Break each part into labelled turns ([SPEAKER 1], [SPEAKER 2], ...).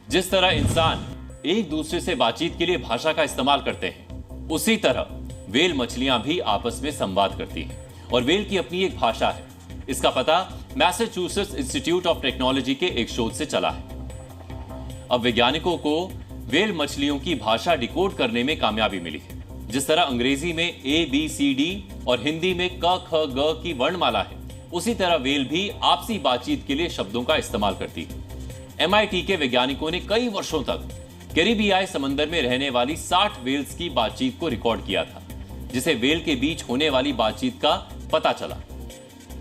[SPEAKER 1] जिस तरह इंसान एक दूसरे से बातचीत के लिए भाषा का इस्तेमाल करते हैं, उसी तरह व्हेल मछलियां भी आपस में संवाद करती हैं और व्हेल की अपनी एक भाषा है। इसका पता मैसाचुसेट्स इंस्टीट्यूट ऑफ टेक्नोलॉजी के एक शोध से चला है। अब वैज्ञानिकों को व्हेल मछलियों की भाषा डिकोड करने में कामयाबी मिली है। जिस तरह अंग्रेजी में ABCD और हिंदी में क ख ग की वर्णमाला है, उसी तरह व्हेल भी आपसी बातचीत के लिए शब्दों का इस्तेमाल करती है। MIT के वैज्ञानिकों ने कई वर्षों तक कैरिबियाई समंदर में रहने वाली 60 व्हेल्स की बातचीत को रिकॉर्ड किया था, जिसे व्हेल के बीच होने वाली बातचीत का पता चला।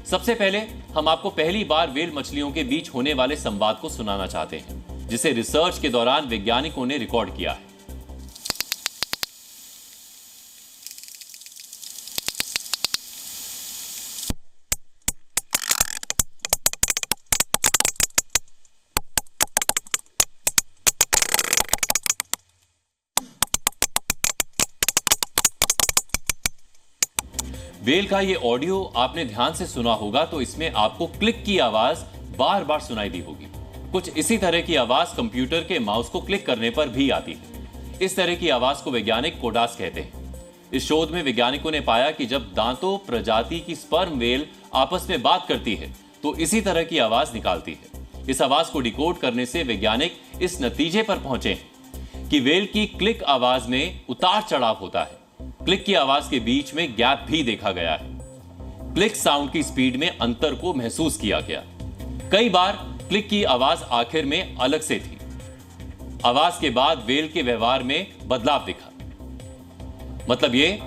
[SPEAKER 1] सबसे पहले हम आपको पहली बार व्हेल मछलियों के बीच होने वाले संवाद को सुनाना चाहते हैं, जिसे रिसर्च के दौरान वैज्ञानिकों ने रिकॉर्ड किया है। व्हेल का ये ऑडियो आपने ध्यान से सुना होगा तो इसमें आपको क्लिक की आवाज बार बार सुनाई दी होगी। कुछ इसी तरह की आवाज कंप्यूटर के माउस को क्लिक करने पर भी आती है। इस तरह की आवाज को वैज्ञानिक कोडास कहते हैं। इस शोध में वैज्ञानिकों ने पाया कि जब दांतों प्रजाति की स्पर्म व्हेल आपस में बात करती है तो इसी तरह की आवाज निकालती है। इस आवाज को डिकोड करने से वैज्ञानिक इस नतीजे पर पहुंचे हैं कि व्हेल की क्लिक आवाज में उतार चढ़ाव होता है। क्लिक की आवाज के बीच में गैप भी देखा गया है। क्लिक साउंड की स्पीड में अंतर को महसूस किया गया। कई बार क्लिक की आवाज आखिर में अलग से थी। आवाज के बाद व्हेल के व्यवहार में बदलाव दिखा। मतलब यह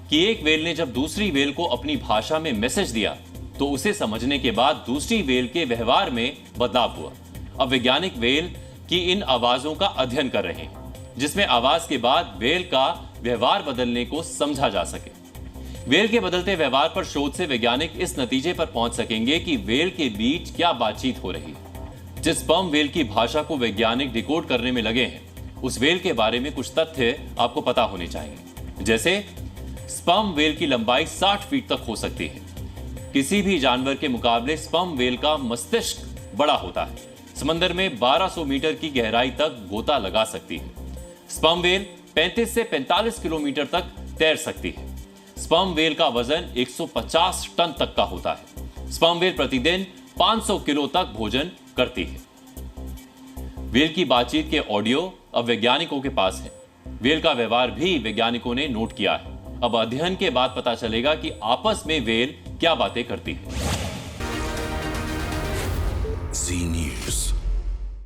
[SPEAKER 1] कि एक व्हेल ने जब दूसरी व्हेल को अपनी भाषा में मैसेज दिया तो उसे समझने के बाद दूसरी व्हेल के व्यवहार में बदलाव हुआ। अब वैज्ञानिक व्हेल की इन आवाजों का अध्ययन कर रहे हैं, जिसमें आवाज के बाद व्हेल का व्यवहार बदलने को समझा जा सके। व्हेल के बदलते व्यवहार पर शोध से वैज्ञानिक इस नतीजे पर पहुंच सकेंगे कि व्हेल के बीच क्या बातचीत हो रही है। जिस स्पर्म व्हेल की भाषा को वैज्ञानिक डिकोड करने में लगे हैं, उस व्हेल के बारे में कुछ तथ्य आपको पता होने चाहिए। जैसे स्पर्म व्हेल की लंबाई 60 फीट तक हो सकती है। किसी भी जानवर के मुकाबले स्पर्म व्हेल का मस्तिष्क बड़ा होता है। समंदर में 1200 मीटर की गहराई तक गोता लगा सकती है। स्पर्म व्हेल 35 से 45 किलोमीटर तक तैर सकती है। स्पर्म व्हेल का वजन 150 टन तक का होता है। स्पर्म व्हेल प्रतिदिन 500 किलो तक भोजन करती है। व्हेल की बातचीत के ऑडियो अब वैज्ञानिकों के पास है। व्हेल का व्यवहार भी वैज्ञानिकों ने नोट किया है। अब अध्ययन के बाद पता चलेगा कि आपस में व्हेल क्या बातें करती है।